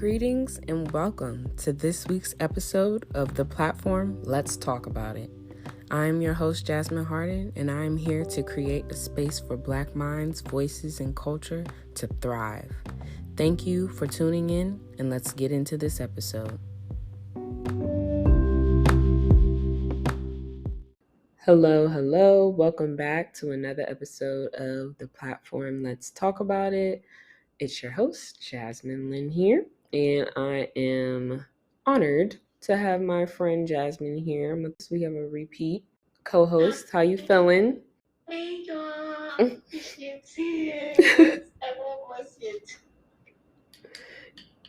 Greetings and welcome to this week's episode of the platform Let's Talk About It. I'm your host, Jasmine Harden, and I'm here to create a space for Black minds, voices, and culture to thrive. Thank you for tuning in, and let's get into this episode. Hello. Welcome back to another episode of the platform Let's Talk About It. It's your host, Jasmine Lynn here, and I am honored to have my friend Jasmine here. We have a repeat co-host. How you feeling? Hey y'all, appreciate it. Everyone was it.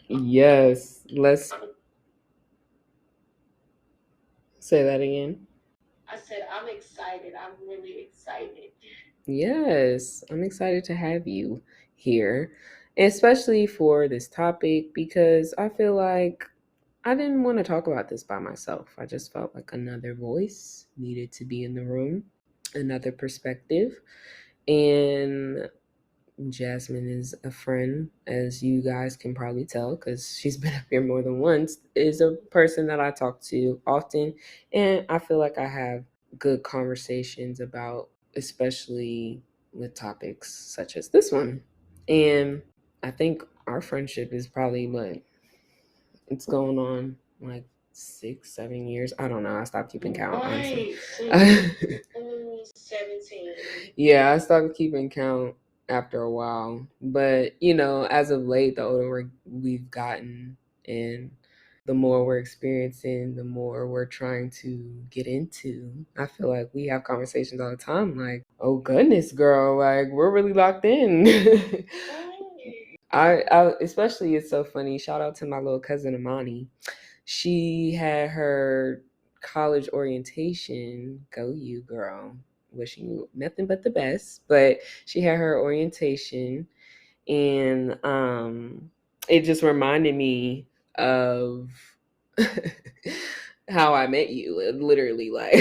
Yes, let's say that again. I said I'm excited. I'm really excited. Yes, I'm excited to have you here, especially for this topic because I feel like I didn't want to talk about this by myself. I just felt like another voice needed to be in the room, another perspective. And Jasmine is a friend, as you guys can probably tell, because she's been up here more than once, is a person that I talk to often. And I feel like I have good conversations about, especially with topics such as this one. And I think our friendship is probably it's going on like 6-7 years. I don't know. I stopped keeping count, honestly. Right. 17. Yeah, I stopped keeping count after a while. But, as of late, the older we've gotten and the more we're experiencing, the more we're trying to get into. I feel like we have conversations all the time like, oh goodness, girl, like we're really locked in. I especially, it's so funny. Shout out to my little cousin Amani. She had her college orientation. Go you, girl. Wishing you nothing but the best. But she had her orientation, and it just reminded me of how I met you. Literally, like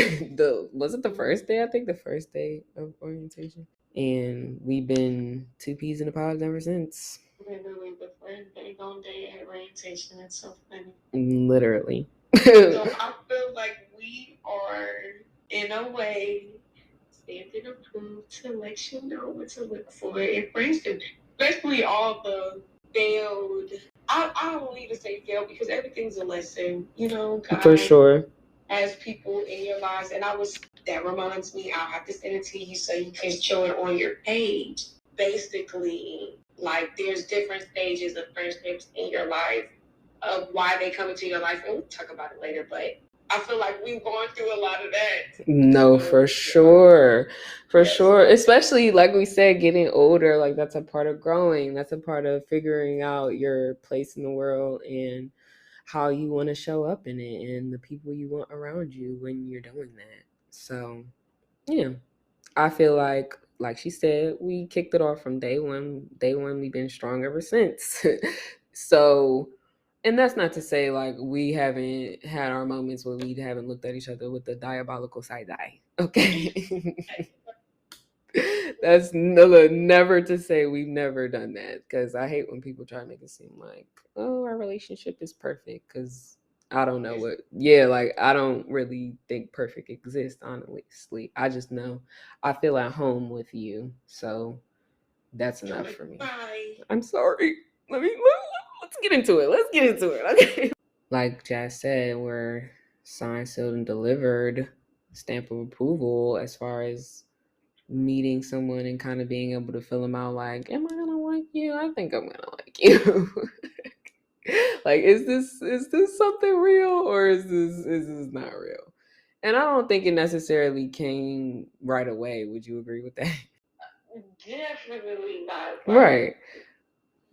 was it the first day? I think the first day of orientation, and we've been two peas in a pod ever since. Literally, the first day on day at orientation. It's so funny. Literally. So I feel like we are, in a way, standing approved to let you know what to look for in friendship, especially all the failed. I don't need to say failed because everything's a lesson, God. For sure. As people in your lives, and that reminds me, I'll have to send it to you so you can show it on your page. Basically, like there's different stages of friendships in your life of why they come into your life, and we'll talk about it later, but I feel like we've gone through a lot of that. No, for sure. For sure. Especially like we said, getting older, like that's a part of growing. That's a part of figuring out your place in the world and how you want to show up in it and the people you want around you when you're doing that. So, yeah. I feel like she said, we kicked it off from day one. Day one, we've been strong ever since. So, and that's not to say like we haven't had our moments where we haven't looked at each other with the diabolical side eye. Okay. That's never to say we've never done that, because I hate when people try to make it seem like, oh, our relationship is perfect, because I don't know like I don't really think perfect exists, honestly. I just know I feel at home with you, so that's enough for me. Bye. I'm sorry. Let's get into it. Okay. Like Jazz said, we're signed, sealed, and delivered, stamp of approval as far as meeting someone and kind of being able to fill them out like, am I gonna like you? I think I'm gonna like you. Like, is this something real, or is this not real? And I don't think it necessarily came right away. Would you agree with that? Definitely not. Right.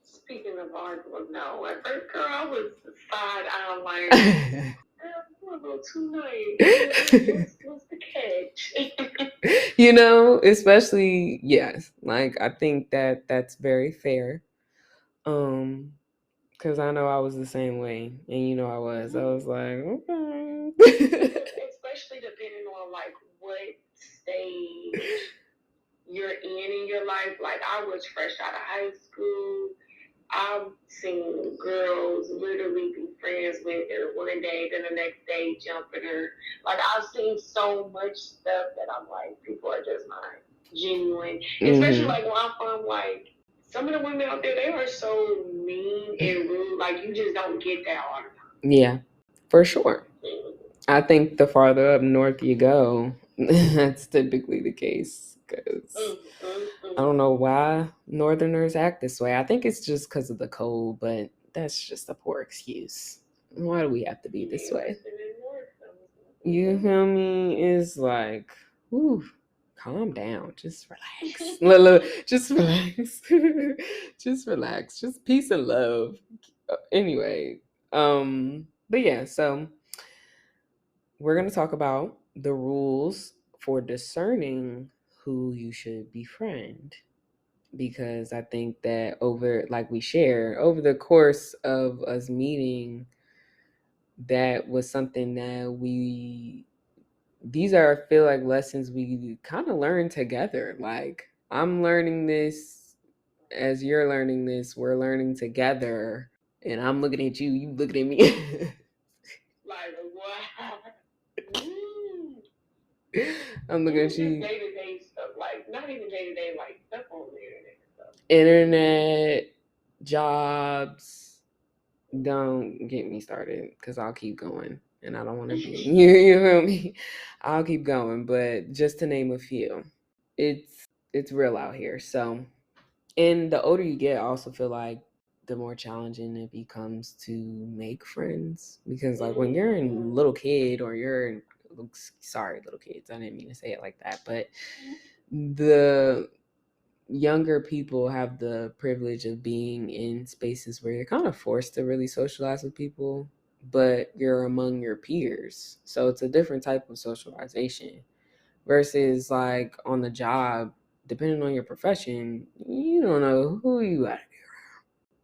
Speaking of art, no. At first, girl, I was side eye like, a little too nice. What's the catch? Especially, yes. Like, I think that's very fair. Because I know I was the same way, and I was like, okay. Especially depending on like what stage you're in your life. Like I was fresh out of high school, I've seen girls literally be friends with her one day, then the next day jumping her. Like I've seen so much stuff that I'm like, people are just not genuine. Especially like where I'm from, like some of the women out there, they are so mean and rude. Like you just don't get that all the time. Yeah, for sure. I think the farther up north you go, that's typically the case. Because I don't know why Northerners act this way. I think it's just because of the cold, but that's just a poor excuse. Why do we have to be this way? You feel me? It's like, whew, calm down. Just relax. Look, just relax. Just relax. Just peace and love. Anyway, but yeah, so we're going to talk about the rules for discerning who you should befriend, because I think that like we share over the course of us meeting, that was something that these are, I feel like, lessons we kind of learn together. Like I'm learning this as you're learning this, we're learning together, and I'm looking at you, you looking at me. Like wow. I'm looking at you. Day to day stuff, like not even day to day, like stuff on the internet stuff. Internet, jobs. Don't get me started, because I'll keep going, and I don't want to be. You feel me? I'll keep going, but just to name a few, it's real out here. So, and the older you get, I also feel like the more challenging it becomes to make friends, because like when you're a little kid, or sorry, little kids, I didn't mean to say it like that, but the younger people have the privilege of being in spaces where you're kind of forced to really socialize with people, but you're among your peers. So it's a different type of socialization versus like on the job, depending on your profession, you don't know who you are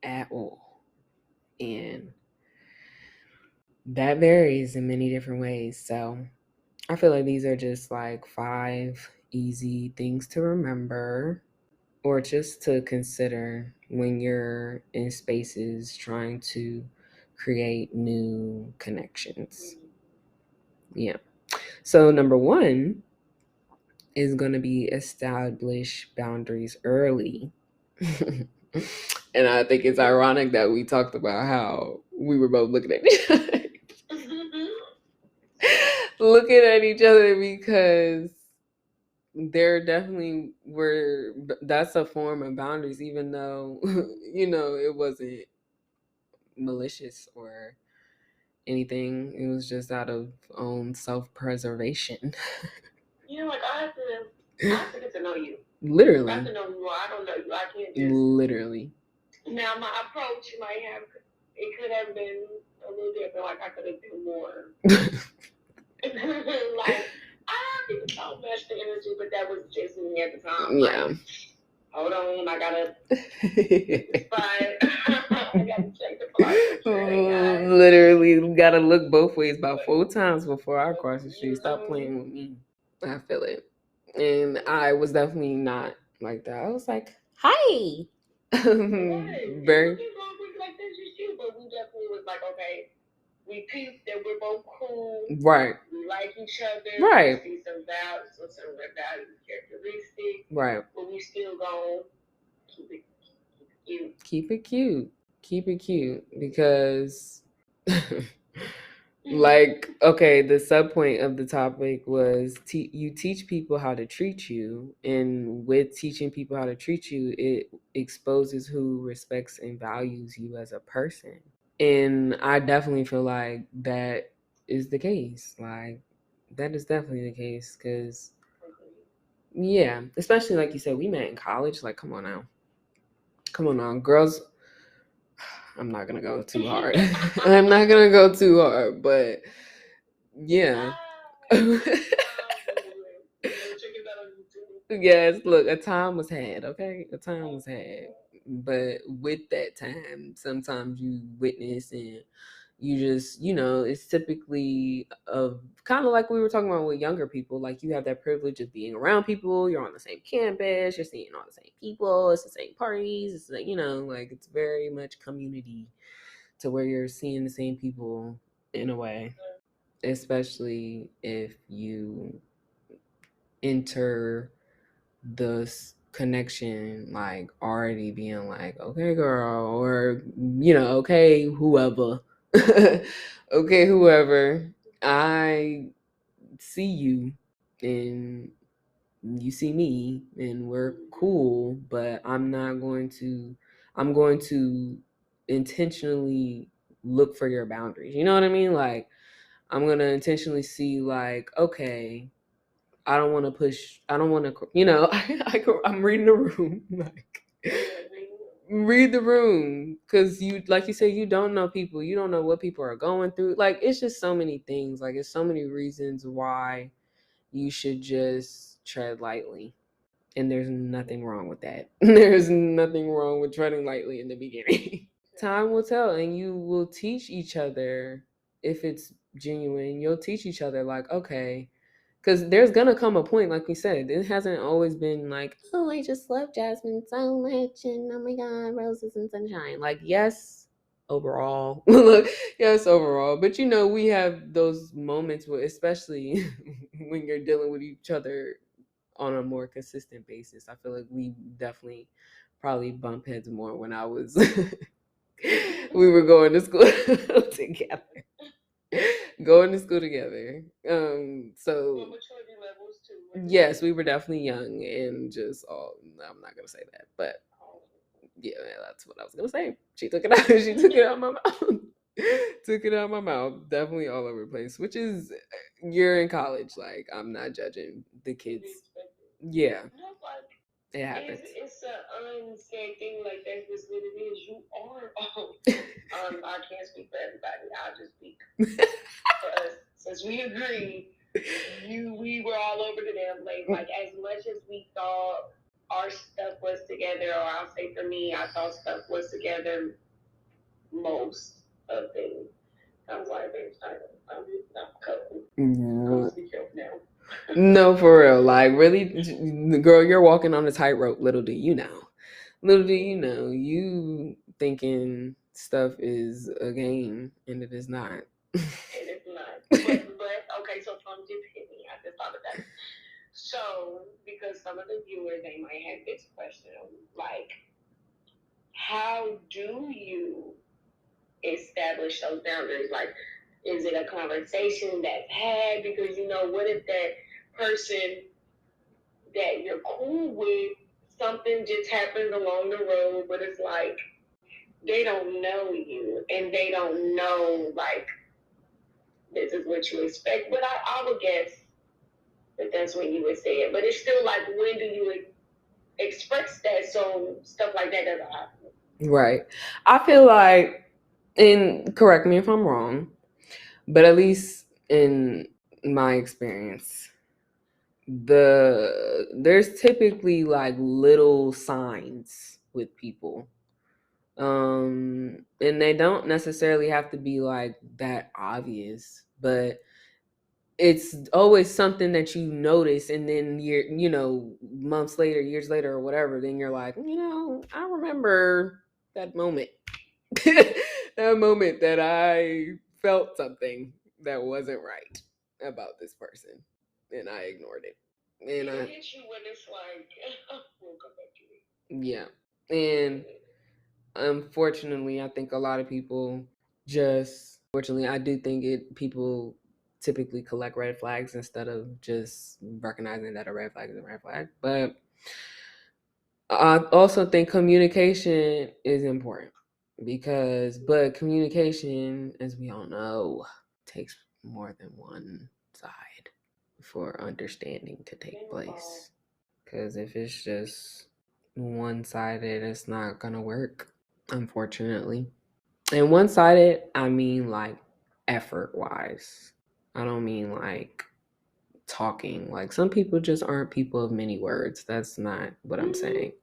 at all. And that varies in many different ways. So I feel like these are just like 5 easy things to remember, or just to consider when you're in spaces trying to create new connections. Yeah. So, number 1 is going to be establish boundaries early. And I think it's ironic that we talked about how we were both looking at each other. Looking at each other, because there definitely were, that's a form of boundaries, even though it wasn't malicious or anything. It was just out of own self-preservation. Like I have to get to know you. Literally. I have to know who I don't know you. I can't just literally. Now my approach might have, it could have been a little different. Like I could have been more like I didn't so much the energy, but that was just me at the time. Yeah. Like, hold on, I gotta get the spot. I gotta check the flight. Literally gotta look both ways about 4 times before I cross the street. Stop playing with me. I feel it. And I was definitely not like that. I was like, hi. Very. Like this is you, but we definitely was like, okay, we peeped that we're both cool. Right. We like each other. Right. We see some values, some values, characteristics. Right. But we still gonna keep it cute. Keep it cute. Keep it cute, because like, okay, the sub point of the topic was you teach people how to treat you, and with teaching people how to treat you, it exposes who respects and values you as a person. And I definitely feel like that is the case. Like, that is definitely the case, because yeah, especially like you said, we met in college. Like, come on now, girls. I'm not gonna go too hard. I'm not gonna go too hard, but yeah. Yes, look, a time was had, okay? A time was had. But with that time, sometimes you witness and You just, it's typically of kind of like we were talking about with younger people. Like you have that privilege of being around people. You're on the same campus. You're seeing all the same people. It's the same parties. It's like, like it's very much community to where you're seeing the same people in a way, especially if you enter this connection like already being like, okay girl, or okay whoever, okay whoever, I see you and you see me and we're cool, but I'm going to intentionally look for your boundaries, you know what I mean? Like I'm going to intentionally see like, okay, I don't want to push. I don't want to, I'm reading the room. Like, read the room. Because you, like you say, you don't know people. You don't know what people are going through. Like, it's just so many things. Like, it's so many reasons why you should just tread lightly. And there's nothing wrong with that. There's nothing wrong with treading lightly in the beginning. Time will tell, and you will teach each other if it's genuine. You'll teach each other, like, okay, because there's gonna come a point, like we said, it hasn't always been like, oh, I just love Jasmine so much, and oh my god, roses and sunshine. Like, yes, overall, yes, overall, but we have those moments where, especially when you're dealing with each other on a more consistent basis. I feel like we definitely probably bump heads more when I was we were going to school together. Going to school together. So yes, we were definitely young and just all. I'm not gonna say that, but yeah, that's what I was gonna say. She took it out. She took it out of my mouth. Took it out of my mouth. Definitely all over the place. Which is, you're in college. Like I'm not judging the kids. Yeah, it happens. It's an unsaid thing. Like that's just what it is. You are. I can't speak for everybody. I'll just speak for us. Since we agreed, we were all over the damn place. Like as much as we thought our stuff was together, or I'll say for me, I thought stuff was together most of things. I was like, babe, I'm cutting. I'm be careful now. No, for real. Like, really, girl, you're walking on a tightrope. Little do you know. Little do you know. You thinking stuff is a game, and it is not. It is not. But okay, so from just hit me, I just thought of that. So, because some of the viewers, they might have this question, like, how do you establish those boundaries? Like, is it a conversation that's had? Because, what if that person that you're cool with, something just happens along the road, but it's like, they don't know you, and they don't know, like, this is what you expect. But I would guess that that's when you would say it. But it's still like, when do you express that so stuff like that doesn't happen? Right. I feel like, and correct me if I'm wrong, but at least in my experience, there's typically like little signs with people. And they don't necessarily have to be like that obvious, but it's always something that you notice, and then months later, years later, or whatever, then you're like, I remember that moment. That moment that I felt something that wasn't right about this person, and I ignored it. And it hits you when it's like, we'll come back to it. Yeah, and unfortunately, I think a lot of people just, unfortunately, I do think people typically collect red flags instead of just recognizing that a red flag is a red flag. But I also think communication is important but communication, as we all know, takes more than one side for understanding to take place. Because if it's just one-sided, it's not gonna work, unfortunately. And one-sided, I mean like effort-wise. I don't mean like talking. Like some people just aren't people of many words. That's not what I'm saying.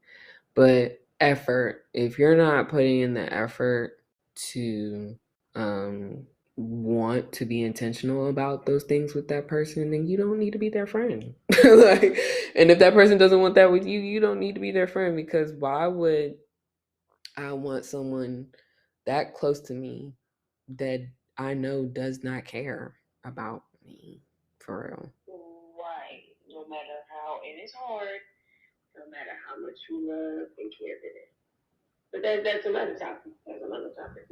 But effort, if you're not putting in the effort to um, want to be intentional about those things with that person, then you don't need to be their friend. Like, and if that person doesn't want that with you, you don't need to be their friend, because why would I want someone that close to me that I know does not care about me, for real? Right. No matter how, and it's hard, no matter how much you love and care for them. But that's another topic. That's another topic.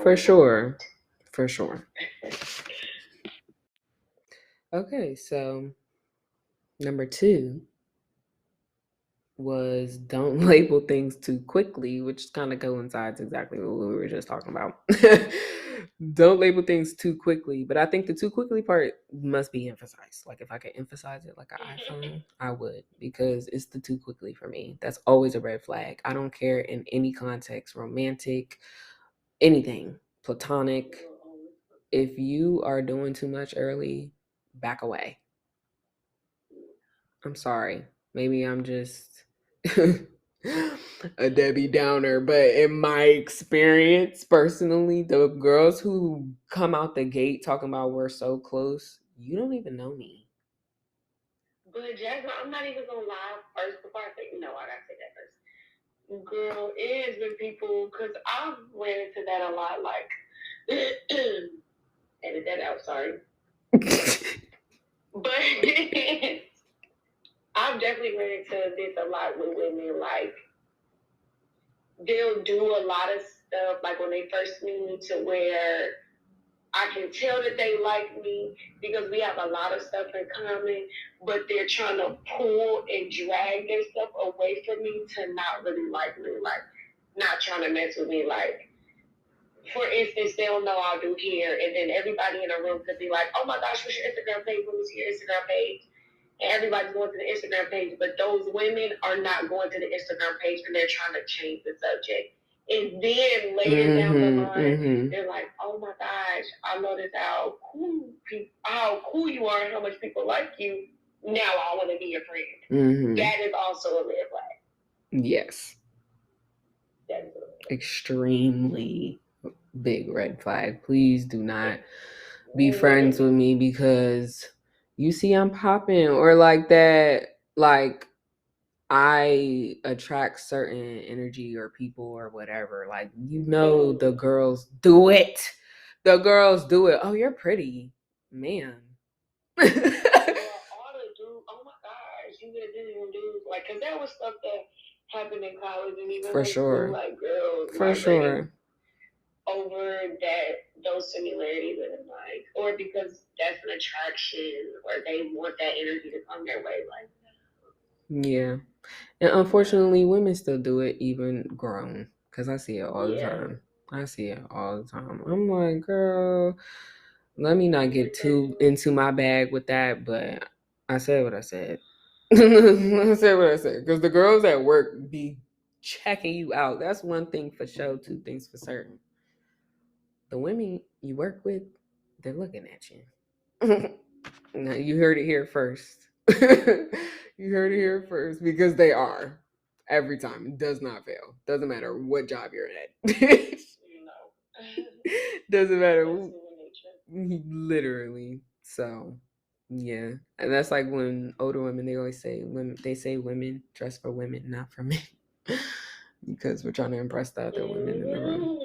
For sure. For sure. Okay, so number 2 was don't label things too quickly, which kind of coincides exactly what we were just talking about. Don't label things too quickly, but I think the too quickly part must be emphasized. Like, if I could emphasize it like an iPhone, I would, because it's the too quickly for me. That's always a red flag. I don't care in any context, romantic, anything, platonic. If you are doing too much early, back away. I'm sorry. Maybe I'm just a Debbie Downer, but in my experience personally, the girls who come out the gate talking about we're so close, you don't even know me. But Jasmine, I'm not even gonna lie. First, before I say no, I gotta say that first. Girl, it is when people, because I've ran into that a lot. Like, edit that out. Sorry, but I've definitely ran into this a lot with women. Like, they'll do a lot of stuff, like when they first meet me, to where I can tell that they like me because we have a lot of stuff in common, but they're trying to pull and drag their stuff away from me to not really like me, like not trying to mess with me. Like, for instance, they'll know I'll do hair, and then everybody in the room could be like, "Oh my gosh, what's your Instagram page? Let me see your Instagram page." And everybody's going to the Instagram page, but those women are not going to the Instagram page, and they're trying to change the subject. And then later down the line, they're like, "Oh my gosh, I noticed how cool you are, and how much people like you. Now I want to be your friend." That is also a red flag. Yes. That is a red flag. Extremely big red flag. Please do not be friends with me because you see I'm popping, or like that, like I attract certain energy or people or whatever. Like, you know, the girls do it. The girls do it. Oh, you're pretty, man. All the dudes, oh my gosh, you didn't even do, like, because there was stuff that happened in college and even For like sure. school, like girls, for sure, over those similarities, and like, or because that's an attraction, or they want that energy to come their way, like. Yeah, and unfortunately, women still do it even grown, because I see it all the time. I see it all the time. I'm like, girl, let me not get too into my bag with that, but I said what I said. I said what I said, because the girls at work be checking you out. That's one thing for sure. Two things for certain. The women you work with, they're looking at you. Now, you heard it here first. You heard it here first, because they are. Every time. It does not fail. Doesn't matter what job you're at. Doesn't matter. Literally. So, yeah. And that's like when older women, they always say women dress for women, not for men. Because we're trying to impress the other women in the room.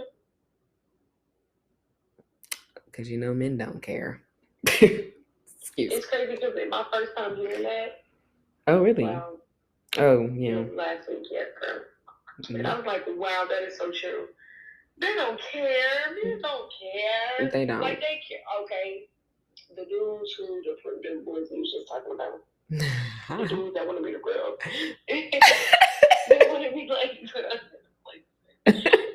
Because you know men don't care. It's crazy because it's my first time hearing that. Oh, really? Wow. Oh, yeah. Last week, yes, girl. And I was like, wow, that is so true. They don't care. Men don't care. They don't. Like, they care. Okay. The dudes who, the boys we was just talking about. The dudes that want to be the girl. They want to be like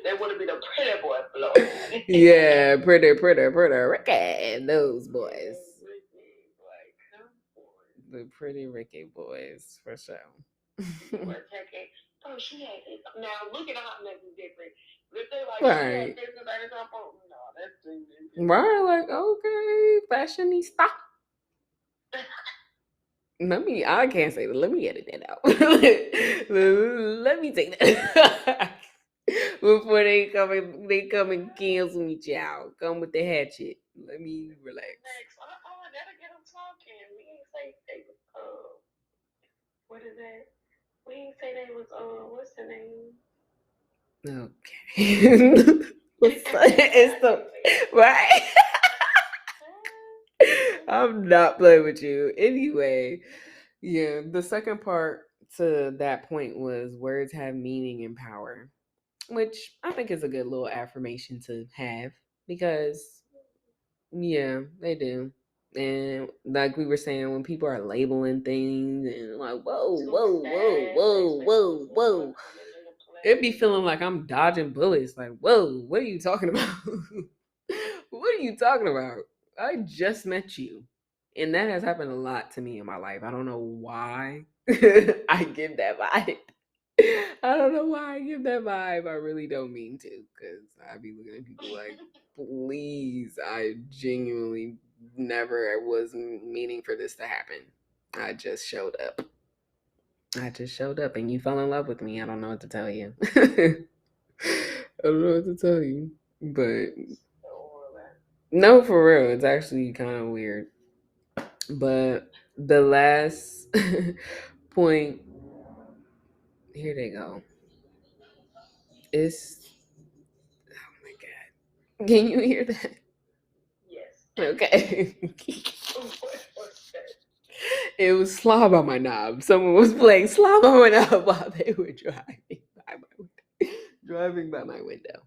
they want to be the pretty boy Floyd. Yeah, pretty Ricky. Those boys. The pretty Ricky boys, for sure. Oh, she had it. Now, look at how mess is different. If they like, she had business at her phone, no, that's different. Right, like, okay, fashionista. I can't say that. Let me edit that out. Let me take that. Before they come and cancel me, child. Come with the hatchet. Let me relax. That'll get them talking. We ain't say they was what is that? We ain't say they was what's the name? Okay. It's the right. I'm not playing with you. Anyway, yeah, the second part to that point was words have meaning and power, which I think is a good little affirmation to have because, yeah, they do. And like we were saying, when people are labeling things and like, whoa, whoa, whoa, whoa, whoa, whoa, it be feeling like I'm dodging bullets. Like, whoa, what are you talking about? What are you talking about? I just met you. And that has happened a lot to me in my life. I don't know why I give that vibe. I don't know why I give that vibe. I really don't mean to, because I be looking at people like, please, I genuinely never was meaning for this to happen. I just showed up. And you fell in love with me. I don't know what to tell you. I don't know what to tell you. But no, for real. It's actually kind of weird. But the last point, here they go. It's, oh my God. Can you hear that? Yes. Okay. It was Slob on my knob. Someone was playing Slob on my knob while they were driving by my window.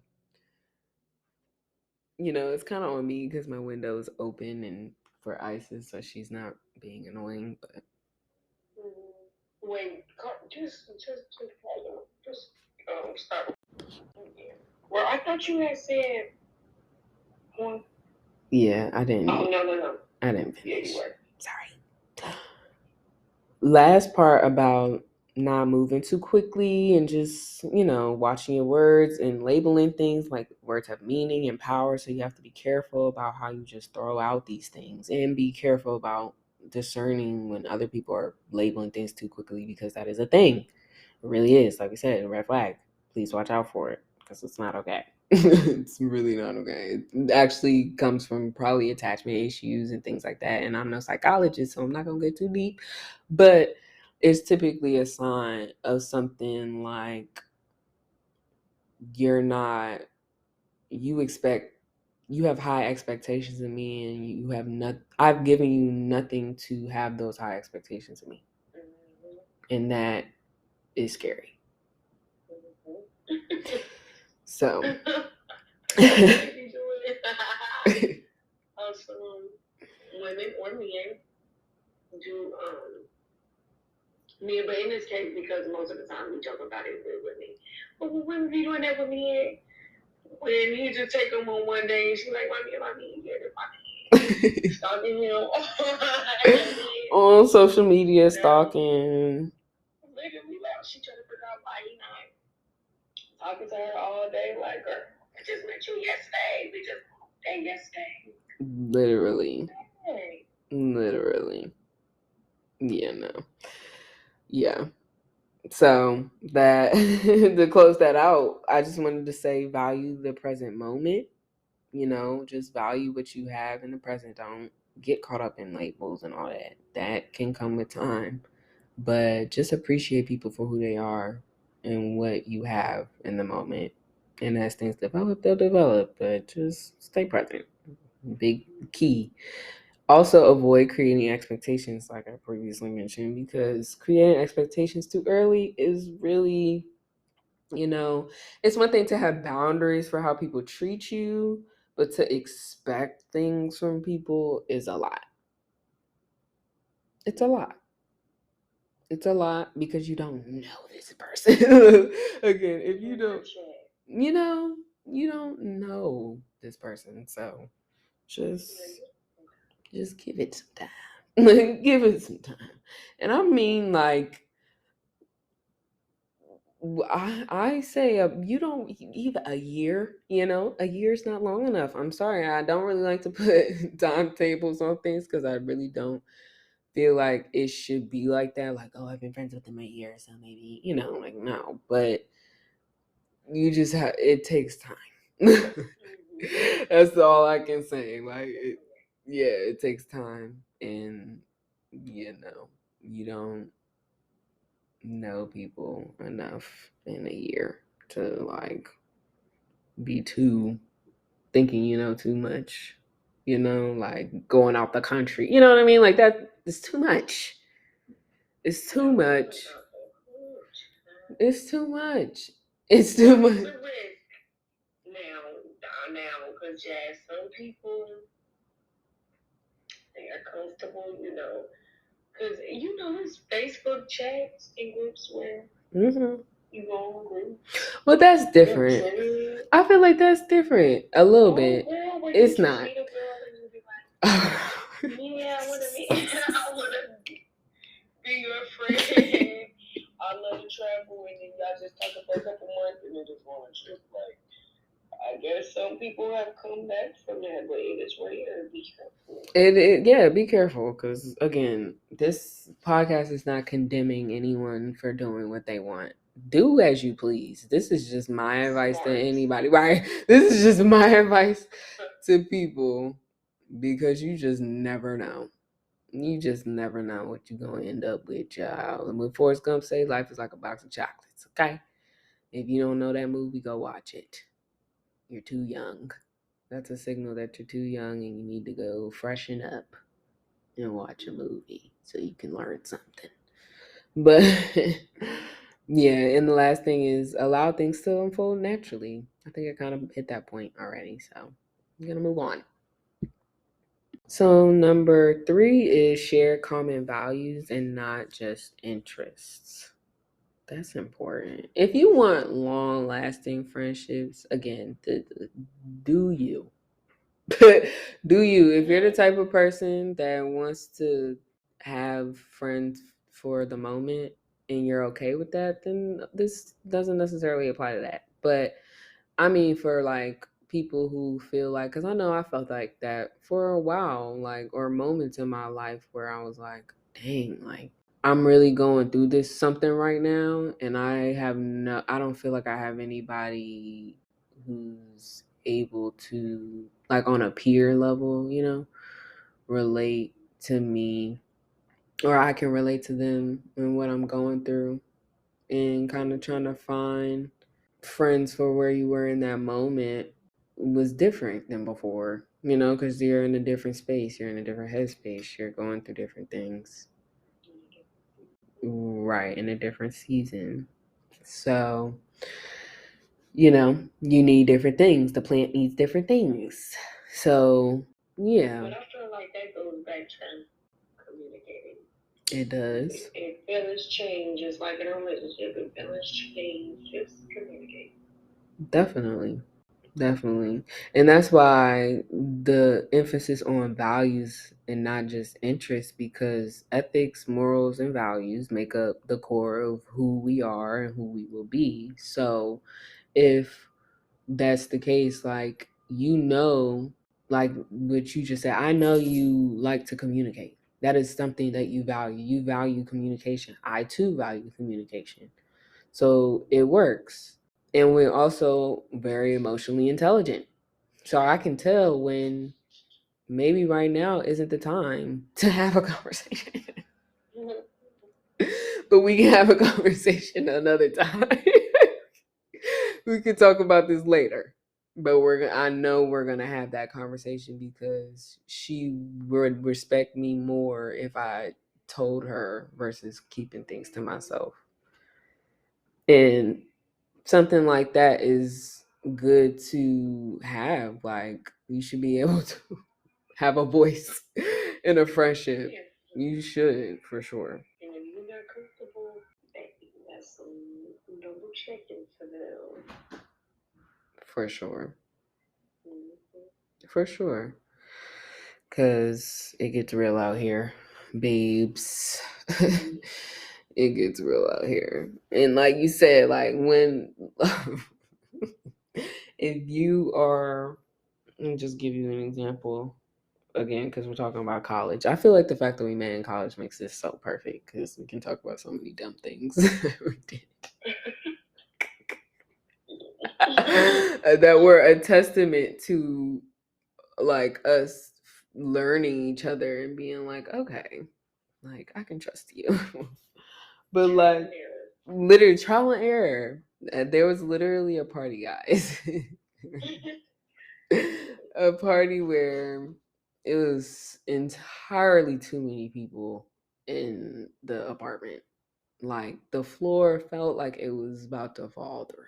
You know, it's kind of on me because my window is open and for Isis, so she's not being annoying. But wait, just stop. Well, I thought you had said one. Yeah, I didn't. Oh no. I didn't finish. Yeah, you were. Sorry. Last part about not moving too quickly and just, watching your words and labeling things. Like, words have meaning and power, so you have to be careful about how you just throw out these things and be careful about discerning when other people are labeling things too quickly, because that is a thing. It really is. Like we said, a red flag. Please watch out for it because it's not okay. It's really not okay. It actually comes from probably attachment issues and things like that. And I'm no psychologist, so I'm not going to get too deep. But it's typically a sign of something like you're not, you have high expectations of me, and you have not, I've given you nothing to have those high expectations of me. And that is scary. So Also, women or men do men, but in this case, because most of the time we joke about it with women. But when women be doing that with men, when you just take them on one day, and she's like, "Why me? Stalking him on social media, stalking. Literally, like, she trying to figure out why he not talking to her all day. Like, girl, I just met you yesterday. We just met yesterday. Literally. Yeah, no. Yeah. So that to close that out, I just wanted to say value the present moment. Just value what you have in the present. Don't get caught up in labels and all that. That can come with time. But just appreciate people for who they are and what you have in the moment. And as things develop, they'll develop. But just stay present. Big key. Also, avoid creating expectations, like I previously mentioned, because creating expectations too early is really, it's one thing to have boundaries for how people treat you, but to expect things from people is a lot. It's a lot. It's a lot because you don't know this person. Again, if you don't, you don't know this person. So just give it some time. Give it some time. And I mean, like, I say you don't even a year. A year is not long enough. I'm sorry, I don't really like to put timetables on things because I really don't feel like it should be like that. Like, oh, I've been friends with them a year, so maybe like, no. But you just have, it takes time. That's all I can say. Like, it takes time, and you don't know people enough in a year to like be too thinking you know too much. Like going out the country. You know what I mean? Like that is too much. It's too much. It's too much. It's too much. Now, because some people, they are comfortable, because it's Facebook chats and groups where you go on groups. Well, that's different. I feel like that's different a little bit. Girl, it's not. Meet a girl and you be like, yeah, I want to be your friend. I love to travel, and then y'all just talk for a couple months and then just go on a trip. Like, I guess some people have come back from that, but it is rare. Be careful. Be careful, because again, this podcast is not condemning anyone for doing what they want. Do as you please. This is just my advice to anybody, right? This is just my advice to people, because you just never know. You just never know what you're going to end up with, y'all. And when Forrest Gump say life is like a box of chocolates, okay? If you don't know that movie, go watch it. You're too young. That's a signal that you're too young and you need to go freshen up and watch a movie so you can learn something. But yeah, and the last thing is allow things to unfold naturally. I think I kind of hit that point already, so I'm going to move on. So number 3 is share common values and not just interests. That's important. If you want long-lasting friendships, again, do you? Do you? If you're the type of person that wants to have friends for the moment and you're okay with that, then this doesn't necessarily apply to that. But I mean, for like people who feel like, because I know I felt like that for a while, like, or moments in my life where I was like, dang, like, I'm really going through this something right now, and I don't feel like I have anybody who's able to, like, on a peer level, relate to me, or I can relate to them and what I'm going through, and kind of trying to find friends for where you were in that moment was different than before, because you're in a different space, you're in a different headspace, you're going through different things, right, in a different season. So, you need different things. The plant needs different things. So, yeah. But I feel like that goes back to communicating. It does. If feelings change, just like in a relationship, if feelings change, just communicate. Definitely. And that's why the emphasis on values and not just interests, because ethics, morals, and values make up the core of who we are and who we will be. So if that's the case, like, like what you just said, I know you like to communicate. That is something that you value. You value communication. I too value communication. So it works. And we're also very emotionally intelligent. So I can tell when maybe right now isn't the time to have a conversation. But we can have a conversation another time. We can talk about this later. But I know we're gonna have that conversation, because she would respect me more if I told her versus keeping things to myself. And something like that is good to have. Like, you should be able to have a voice in a friendship. You should, for sure. And when you're not comfortable, that's some double checking for them. For sure. For sure. Because it gets real out here, babes. It gets real out here. And like you said, like, when if you are, let me just give you an example again, because we're talking about college. I feel like the fact that we met in college makes this so perfect, because we can talk about so many dumb things we did. that were a testament to like us learning each other and being like, okay, like I can trust you. But like literally trial and error. There was literally a party, guys. A party where it was entirely too many people in the apartment. Like the floor felt like it was about to fall through.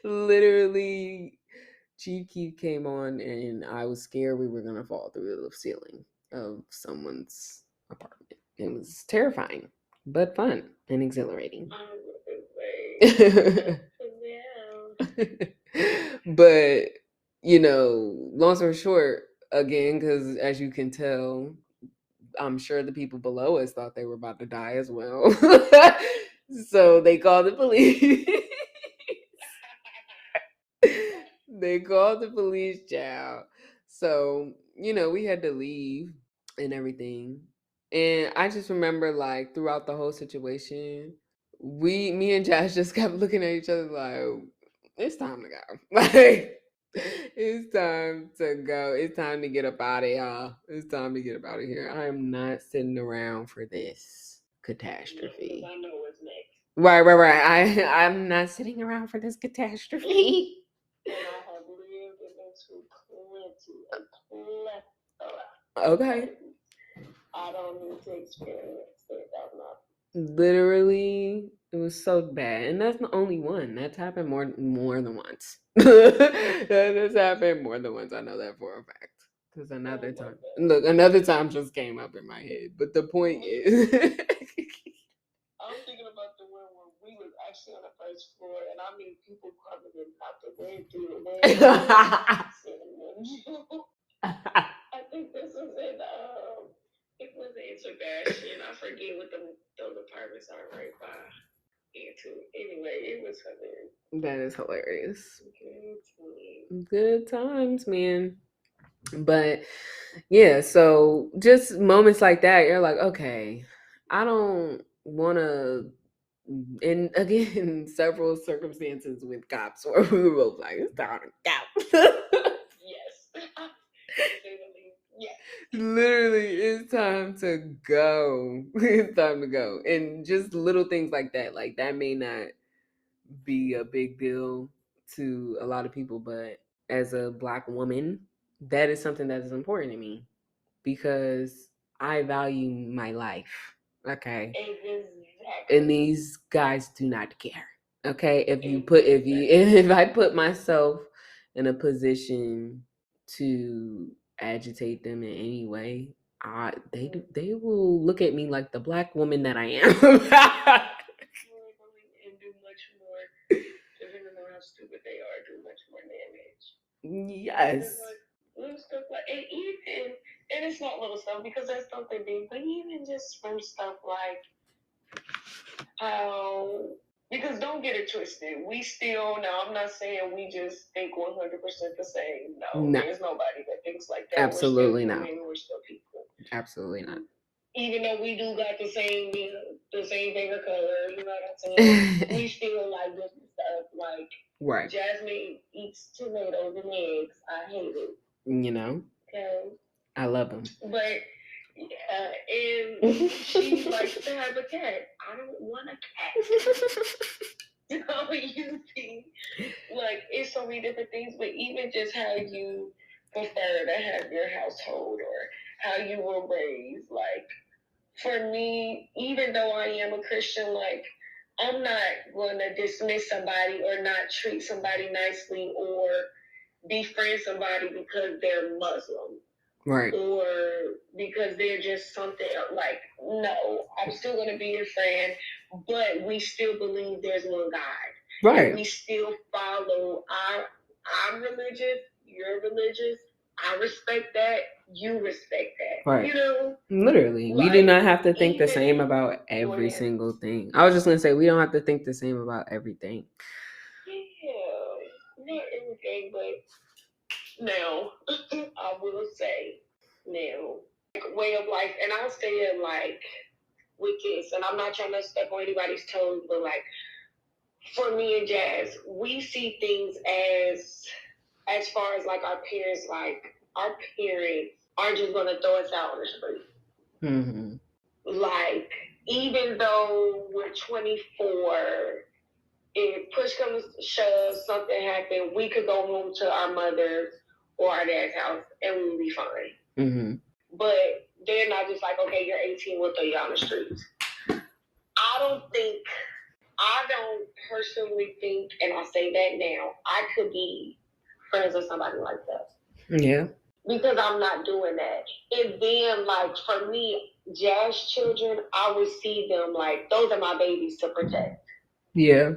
Literally, Chief Keef came on, and I was scared we were gonna fall through the ceiling of someone's apartment. It was terrifying, but fun and exhilarating. But long story short, again, because as you can tell, I'm sure the people below us thought they were about to die as well. So they called the police. They called the police, child. So, we had to leave and everything. And I just remember, like, throughout the whole situation, me and Josh just kept looking at each other like, it's time to go. Like, it's time to go. It's time to get up out of here. It's time to get up out of here. I am not sitting around for this catastrophe. I know what's next. Right. I'm not sitting around for this catastrophe. And I have lived into plenty. Okay. I don't need to experience it. I'm not. Literally, it was so bad, and that's the only one. That's happened more than once. That's happened more than once. I know that for a fact. Because another time just came up in my head. But the point is, I'm thinking about the one where we was actually on the first floor, and I mean people coming in out the way through the window. I think this was in it was in Sebastian. I forget what those apartments are right by. Anyway, it was hilarious. That is hilarious. Good times, man. But yeah, so just moments like that, you're like, okay, I don't want to. And again, several circumstances with cops where we were both like, it's time to go. Yes. Yes. Literally, it's time to go. It's time to go. And just little things like that may not be a big deal to a lot of people, but as a Black woman, that is something that is important to me because I value my life. Okay. Exactly. And these guys do not care. Okay. If I put myself in a position to agitate them in any way, they will look at me like the Black woman that I am. And do much more, depending on how stupid they are, do much more damage. Yes. Little stuff like, and it's not little stuff because that's something big, but even just from stuff like how, because don't get it twisted, we still, now I'm not saying we just think 100% the same. No, there's nobody that thinks like that. Absolutely not. We're still people. Absolutely not. Even though we do got the same favorite color, you know what I'm saying? We still like different stuff. Like, right. Jasmine eats tomatoes and eggs. I hate it. Okay. I love them. But and she likes to have a cat. I don't want a cat. So you see, like, it's so many different things, but even just how you prefer to have your household or how you were raised, like, for me, even though I am a Christian, like, I'm not going to dismiss somebody or not treat somebody nicely or befriend somebody because they're Muslim. Right. Or because they're just something like, no, I'm still going to be your friend, but we still believe there's one God. Right. And we still follow I'm religious, you're religious. I respect that. You respect that. Right. Literally. We do not have to think the same about every single thing. I was just going to say, we don't have to think the same about everything. Yeah. Not everything, but now, I will say, now, way of life, and I'll say it like with kids, and I'm not trying to step on anybody's toes, but like, for me and Jazz, we see things as far as like our parents, aren't just gonna throw us out on the street. Mm-hmm. Like, even though we're 24, if push comes to shove, something happened, we could go home to our mother's or our dad's house and we'll be fine. Mm-hmm. But they're not just like, okay, you're 18, we'll throw you out on the streets. I don't personally think, and I say that now, I could be friends with somebody like that. Yeah. Because I'm not doing that. And then, like, for me, Jazz children, I would see them like, those are my babies to protect. Yeah.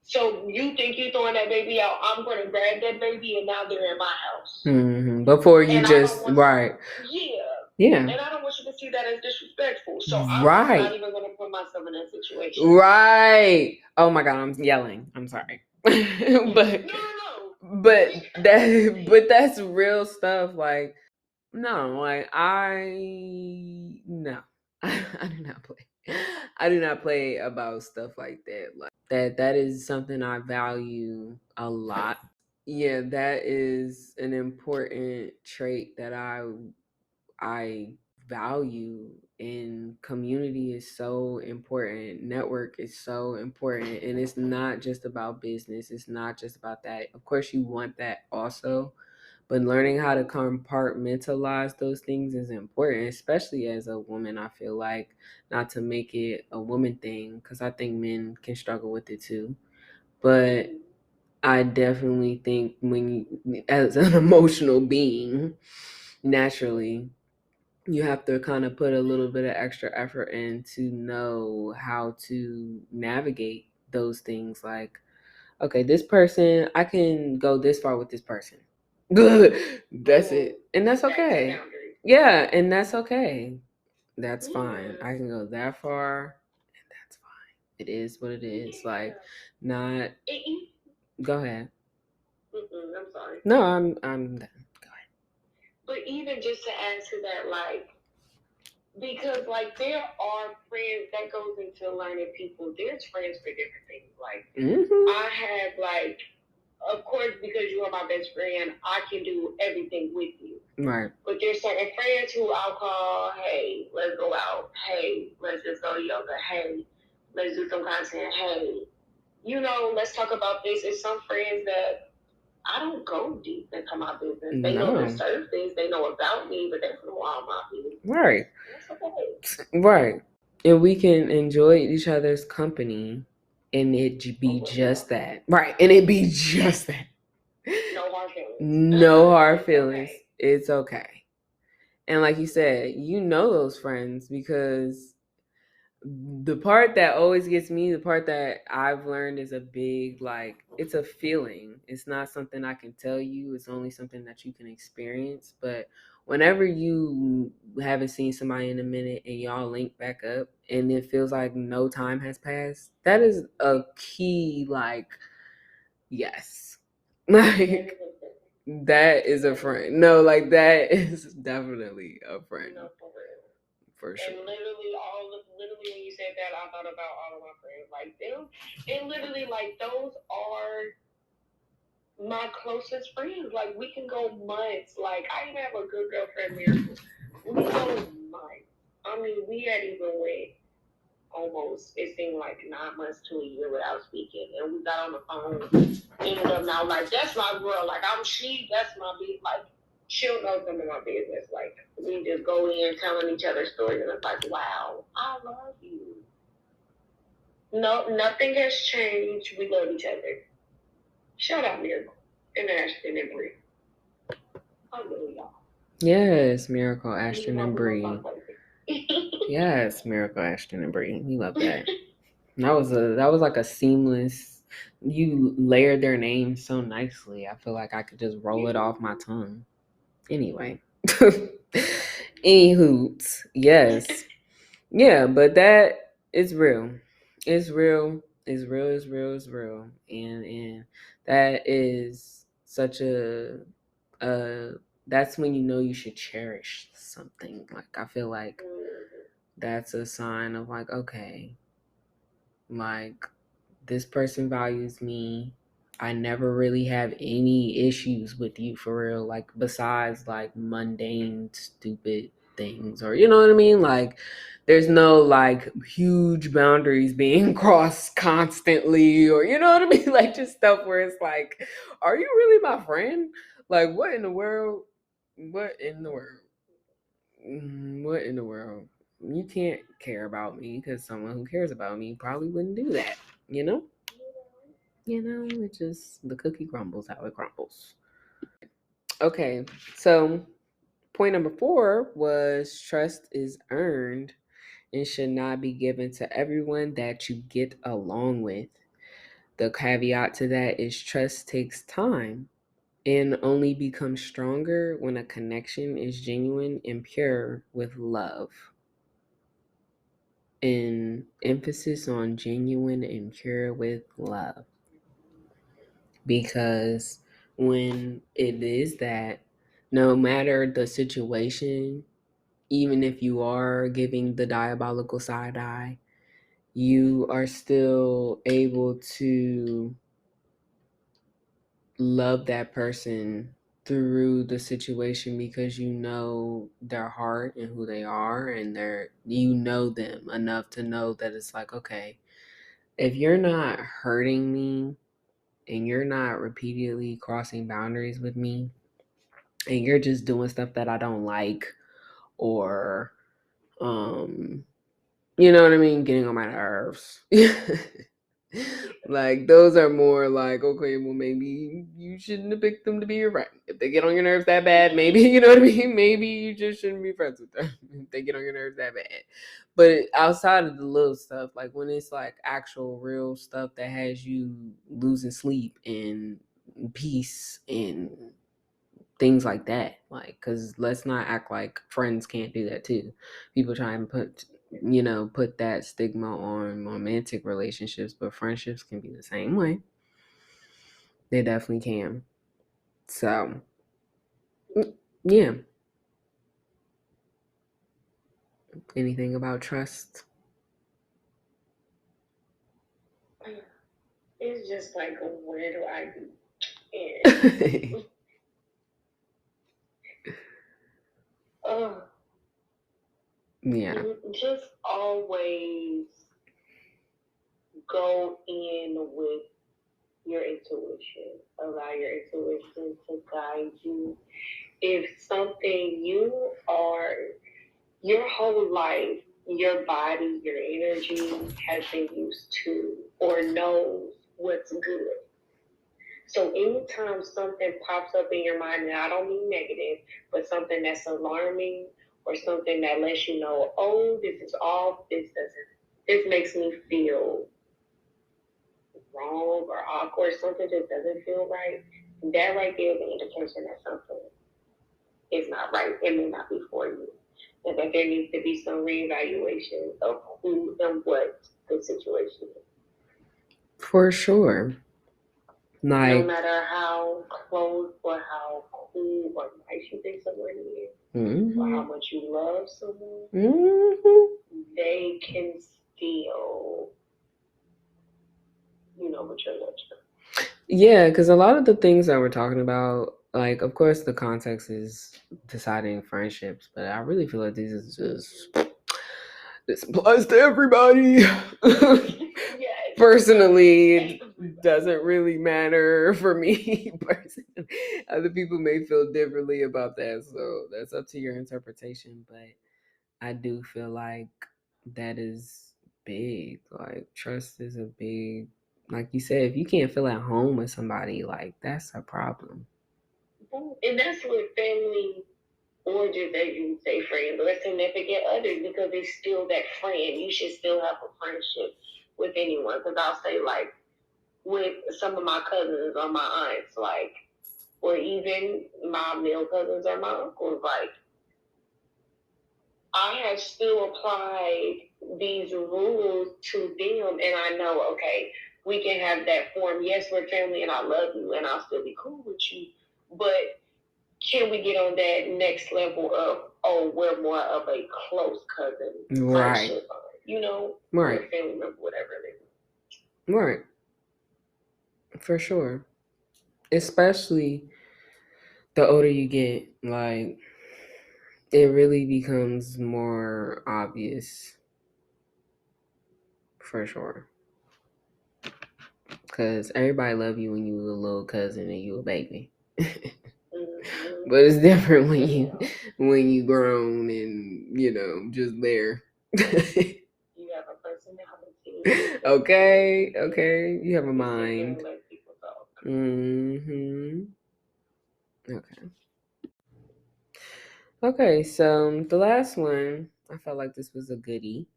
So you think you're throwing that baby out, I'm going to grab that baby and now they're in my house. Mm-hmm. Before you right. Yeah. And I don't want you to see that as disrespectful. So I'm not even going to put myself in that situation. Right. Oh my God, I'm yelling. I'm sorry. But No. But that's real stuff. Like, no, like no. I do not play. I do not play about stuff like that. Like that is something I value a lot. Yeah, that is an important trait that I value, and community is so important. Network is so important, and it's not just about business. It's not just about that. Of course you want that also, but learning how to compartmentalize those things is important, especially as a woman. I feel like, not to make it a woman thing, because I think men can struggle with it too, but I definitely think as an emotional being, naturally, you have to kind of put a little bit of extra effort in to know how to navigate those things. Like, okay, this person, I can go this far with this person. That's it. And that's okay. Yeah, and that's okay. That's fine. I can go that far, and that's fine. It is what it is. Like, not. Go ahead. I'm sorry. No, I'm done. Go ahead. But even just to add to that, like, because like there are friends that goes into learning people. There's friends for different things. Like, I have, like, of course, because you are my best friend, I can do everything with you. Right. But there's certain friends who I'll call, hey, let's go out. Hey, let's just go to yoga. Hey, let's do some content. Hey, let's talk about this. It's some friends that I don't go deep into my business. They know the surface. They know about me, but they don't know all my business. Right. That's okay. Right. And we can enjoy each other's company, and it be just that. Right. And it be just that. No hard feelings. No hard feelings. It's okay. And like you said, those friends, because the part that always gets me, the part that I've learned is a big, like, it's a feeling. It's not something I can tell you. It's only something that you can experience. But whenever you haven't seen somebody in a minute and y'all link back up and it feels like no time has passed, that is a key, like, yes. Like, that is a friend. No, like, that is definitely a friend. No, for real. For sure. And literally when you said that, I thought about all of my friends, like them. And literally, like, those are my closest friends. Like, we can go months. Like, I even have a good girlfriend, Miracle. We go months. I mean, we had even went almost, it seemed like 9 months to a year without speaking. And we got on the phone. Ended up now, like, that's my girl. Like, that's my beat. Like, she'll know some of my business. Like, we just go in telling each other stories, and it's like, wow, I love you. No, nothing has changed. We love each other. Shout out Miracle and Ashton and Bree. I love y'all. Yes, Miracle, Ashton, and Bree. Yes, Miracle, Ashton, and Bree. We love that. That was like a seamless. You layered their names so nicely. I feel like I could just roll it off my tongue. Anyway, any hoops, yes, yeah, but that is real. It's real. It's real. It's real. It's real. And that is such that's when you know you should cherish something. Like, I feel like that's a sign of, like, okay, like, this person values me. I never really have any issues with you for real, like besides like mundane, stupid things, or you know what I mean? Like, there's no like huge boundaries being crossed constantly, or you know what I mean? Like, just stuff where it's like, are you really my friend? Like, what in the world? What in the world? What in the world? You can't care about me because someone who cares about me probably wouldn't do that, you know? It just, the cookie crumbles how it crumbles. Okay, so point number 4 was trust is earned and should not be given to everyone that you get along with. The caveat to that is trust takes time and only becomes stronger when a connection is genuine and pure with love. And emphasis on genuine and pure with love. Because when it is that, no matter the situation, even if you are giving the diabolical side eye, you are still able to love that person through the situation because you know their heart and who they are, and you know them enough to know that it's like, okay, if you're not hurting me and you're not repeatedly crossing boundaries with me and you're just doing stuff that I don't like, or you know what I mean, getting on my nerves. Like, those are more like, okay, well, maybe you shouldn't have picked them to be your friend. If they get on your nerves that bad, maybe, you know what I mean? Maybe you just shouldn't be friends with them if they get on your nerves that bad. But outside of the little stuff, like when it's like actual real stuff that has you losing sleep and peace and things like that, like, because let's not act like friends can't do that too. People try and put that stigma on romantic relationships, but friendships can be the same way. They definitely can. So yeah. Anything about trust? It's just like, where do I begin? Yeah. Just always go in with your intuition. Allow your intuition to guide you. If something you are, your whole life, your body, your energy has been used to or knows what's good. So anytime something pops up in your mind, and I don't mean negative, but something that's alarming or something that lets you know, oh, this is off, this makes me feel wrong or awkward, something just doesn't feel right, that right there is an indication that something is not right. It may not be for you. And that there needs to be some reevaluation of who and what the situation is. For sure. No Like, matter how close or how cool or nice you think someone is, or how much you love someone, they can still, put your lips on. Yeah, because a lot of the things that we're talking about, like, of course, the context is deciding friendships, but I really feel like this applies to everybody. Yes. Personally, it doesn't really matter for me. Personally, other people may feel differently about that, so that's up to your interpretation. But I do feel like that is big. Like, trust is a big, like you said, if you can't feel at home with somebody, like, that's a problem. And that's what family, or just as you say friends or significant others, because it's still that friend. You should still have a friendship with anyone. Because I'll say, like, with some of my cousins or my aunts, like, or even my male cousins or my uncles, like, I have still applied these rules to them, and I know, okay, we can have that form. Yes, we're family, and I love you, and I'll still be cool with you. But can we get on that next level of, oh, we're more of a close cousin Right. friendship, right? Right. Or family member, whatever it is. Right. For sure. Especially the older you get, like it really becomes more obvious for sure. Cause everybody love you when you a little cousin and you a baby. But it's different when you grown and just there. You have a personality. Okay, you have a You sit there mind. and let people talk. Okay. Okay, so the last one, I felt like this was a goodie,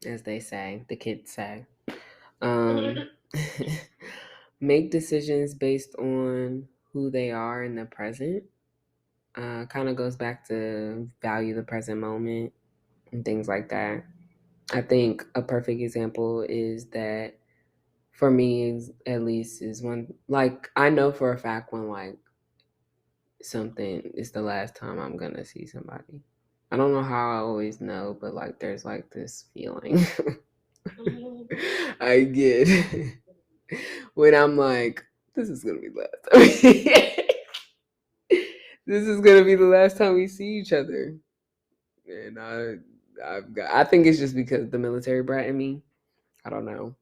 as they say, the kids say. Um, make decisions based on who they are in the present. Kind of goes back to value the present moment and things like that. I think a perfect example is that for me, at least, is when, like, I know for a fact when, like, something is the last time I'm gonna see somebody. I don't know how I always know, but like, there's like this feeling I get when I'm like, this is gonna be the last time. This is gonna be the last time we see each other. And I think it's just because the military brat in me. I don't know.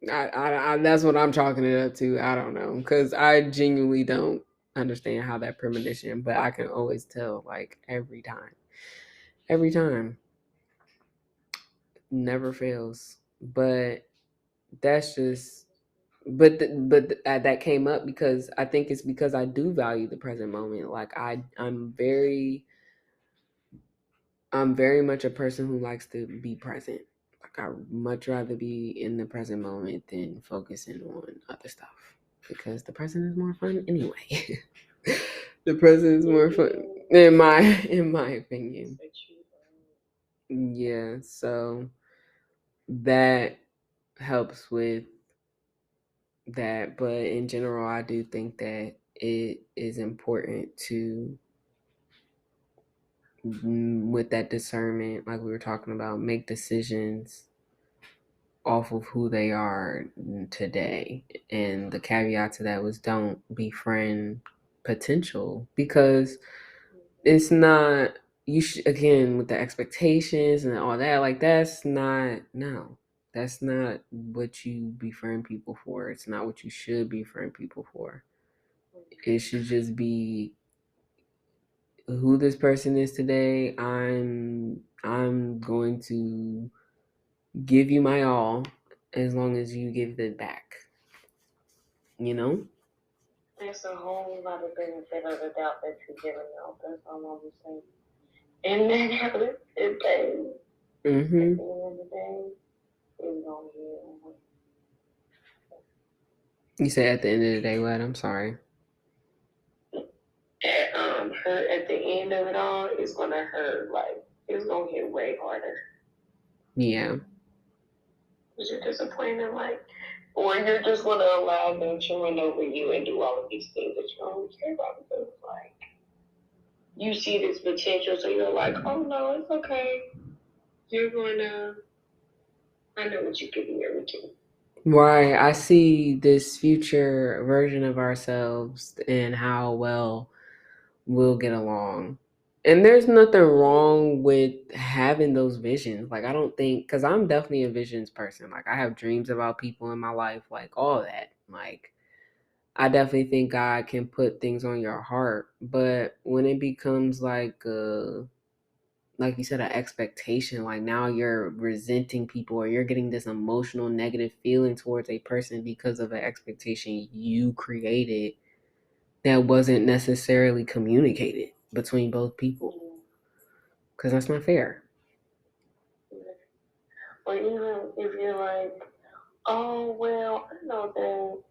That's what I'm chalking it up to. I don't know, because I genuinely don't understand how that premonition, but I can always tell, like, every time, never fails. But that's just, that came up because I think it's because I do value the present moment. Like I'm very much a person who likes to be present. Like I much rather be in the present moment than focusing on other stuff because the present is more fun anyway. The present is more fun in my opinion. Yeah, so that helps with that, but in general I do think that it is important to with that discernment like we were talking about, make decisions off of who they are today. And the caveat to that was don't befriend potential because it's not again with the expectations and all that, like that's not no. That's not what you befriend people for. It's not what you should befriend people for. It should just be who this person is today. I'm going to give you my all as long as you give it back. You know? There's a whole lot of benefit of the doubt that you're giving out. That's all I'm saying. And then at the end of the day, it's gonna be You say at the end of the day what? I'm sorry. hurt at the end of it all. It's gonna hurt. Like it's gonna hit way harder. Yeah. Because you're disappointed, like, or you're just gonna allow them to run over you and do all of these things that you don't care about because, like, you see this potential, so you're like, oh no, it's okay. You're gonna. I know what you give me every routine. Right. I see this future version of ourselves and how well we'll get along. And there's nothing wrong with having those visions. Like, I don't think, because I'm definitely a visions person. Like, I have dreams about people in my life, like, all that. Like, I definitely think God can put things on your heart. But when it becomes like you said, an expectation, like now you're resenting people or you're getting this emotional negative feeling towards a person because of an expectation you created that wasn't necessarily communicated between both people, because that's not fair. Or even if you're like, oh well, I know that,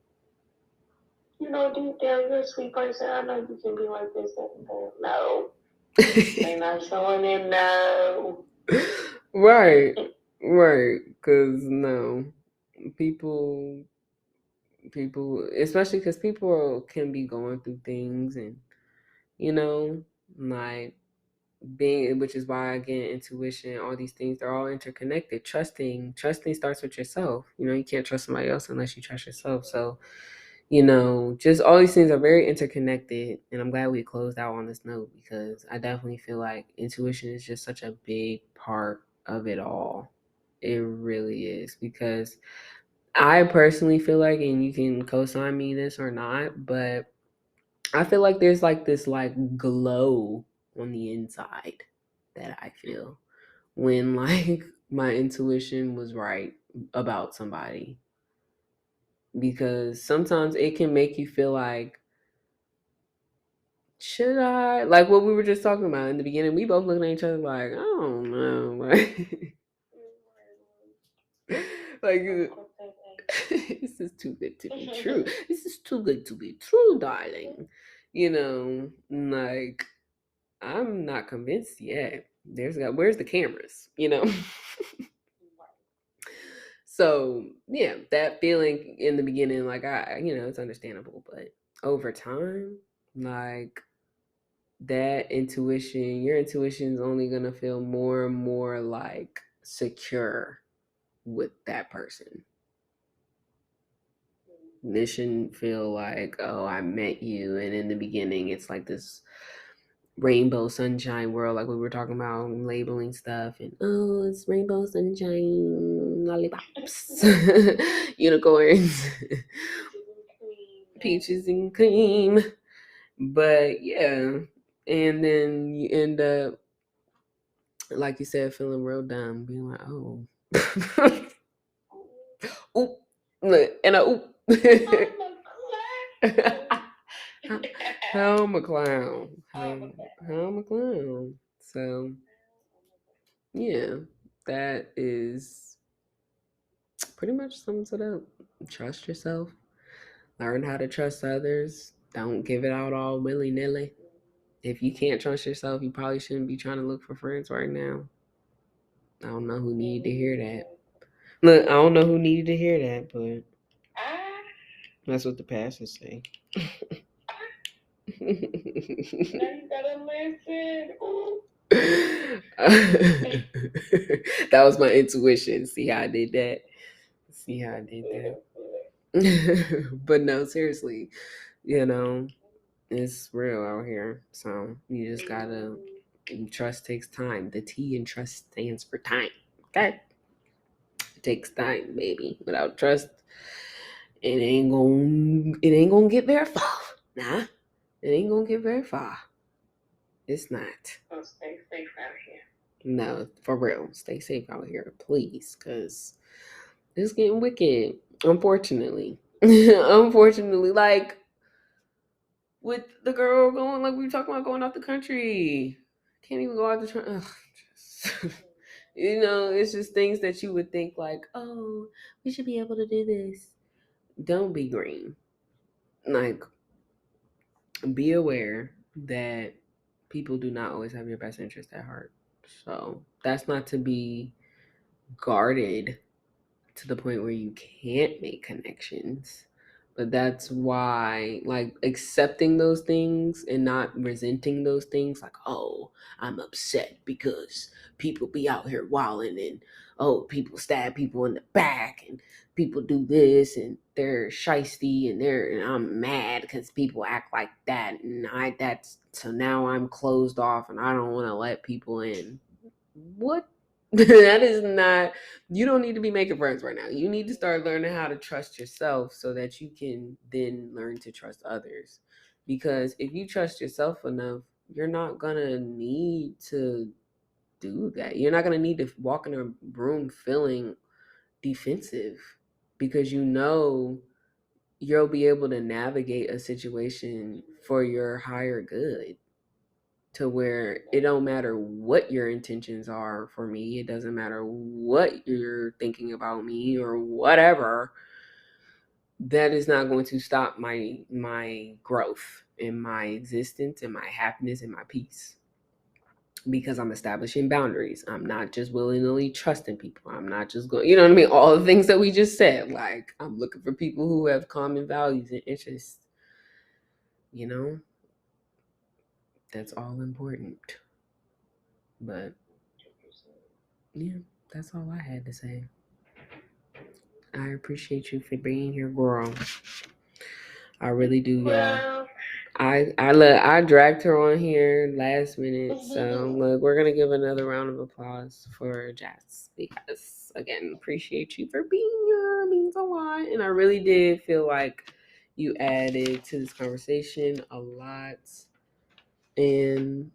deep down you're a sweet person. I know you can be like this and that. No, they're not showing it. No. Right, right, because no, people especially because people can be going through things and you know like being, which is why again, intuition, all these things, they're all interconnected. Trusting starts with yourself. You can't trust somebody else unless you trust yourself. So, just all these things are very interconnected. And I'm glad we closed out on this note, because I definitely feel like intuition is just such a big part of it all. It really is, because I personally feel like, and you can co-sign me this or not, but I feel like there's like this like glow on the inside that I feel when like my intuition was right about somebody, because sometimes it can make you feel like, should I, like what we were just talking about in the beginning, we both looking at each other like, I don't know, like this is too good to be true. This is too good to be true, darling. Like I'm not convinced yet. Where's the cameras? So yeah, that feeling in the beginning, like it's understandable, but over time, like that intuition, your intuition is only gonna feel more and more like secure with that person. This shouldn't feel like, oh, I met you, and in the beginning, it's like this rainbow sunshine world, like we were talking about labeling stuff, and oh, it's rainbow sunshine, lollipops, unicorns, peaches and cream. But yeah, and then you end up, like you said, feeling real dumb, being like, oh, oop, look, and a oop. How I'm a clown. How I'm a clown. So yeah, that is pretty much sums it up. Trust yourself. Learn how to trust others. Don't give it out all willy nilly. If you can't trust yourself, you probably shouldn't be trying to look for friends right now. I don't know who needed to hear that. Look, I don't know who needed to hear that, but that's what the pastors say. Now you gotta listen. That was my intuition. See how I did that? See how I did that? But no, seriously, it's real out here. So you just gotta, trust takes time. The T in trust stands for time. Okay? It takes time, baby. Without trust, it ain't gonna get very far. Nah. It ain't gonna get very far. It's not. So stay safe out here. No, for real. Stay safe out here, please, because it's getting wicked. Unfortunately. Unfortunately. Like with the girl going, like we were talking about, going out the country. Can't even go out the country. It's just things that you would think like, oh, we should be able to do this. Don't be green. Like, be aware that people do not always have your best interest at heart. So that's not to be guarded to the point where you can't make connections. But that's why, like, accepting those things and not resenting those things, like, oh, I'm upset because people be out here wilding, and oh, people stab people in the back, and people do this, and they're shisty, and I'm mad because people act like that, and so now I'm closed off and I don't want to let people in. What? That is not, you don't need to be making friends right now. You need to start learning how to trust yourself so that you can then learn to trust others. Because if you trust yourself enough, you're not gonna need to do that. You're not gonna need to walk in a room feeling defensive, because you'll be able to navigate a situation for your higher good, to where it don't matter what your intentions are for me. It doesn't matter what you're thinking about me or whatever. That is not going to stop my growth and my existence and my happiness and my peace, because I'm establishing boundaries. I'm not just willy-nilly trusting people. I'm not just going, you know what I mean? All the things that we just said. Like, I'm looking for people who have common values and interests. You know, that's all important. But yeah, that's all I had to say. I appreciate you for being here, girl. I really do, y'all. Well, I dragged her on here last minute, so look, we're gonna give another round of applause for Jaz because again, appreciate you for being here. It means a lot, and I really did feel like you added to this conversation a lot, and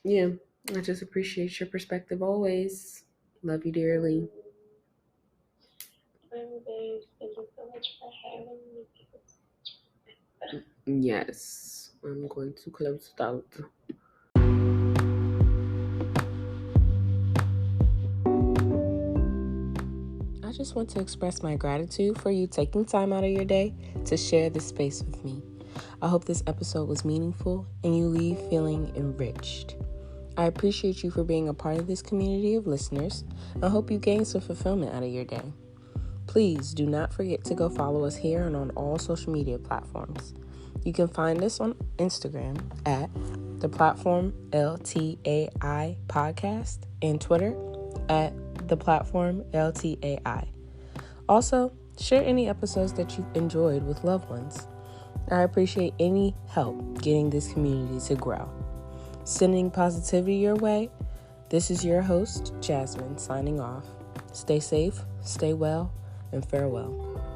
yeah, I just appreciate your perspective always. Love you dearly. thank you so much for having me. Yes, I'm going to close it out. I just want to express my gratitude for you taking time out of your day to share this space with me. I hope this episode was meaningful and you leave feeling enriched. I appreciate you for being a part of this community of listeners. I hope you gain some fulfillment out of your day. Please do not forget to go follow us here and on all social media platforms. You can find us on Instagram at the platform LTAI podcast and Twitter at the platform LTAI. Also, share any episodes that you enjoyed with loved ones. I appreciate any help getting this community to grow. Sending positivity your way, this is your host, Jasmine, signing off. Stay safe, stay well, and farewell.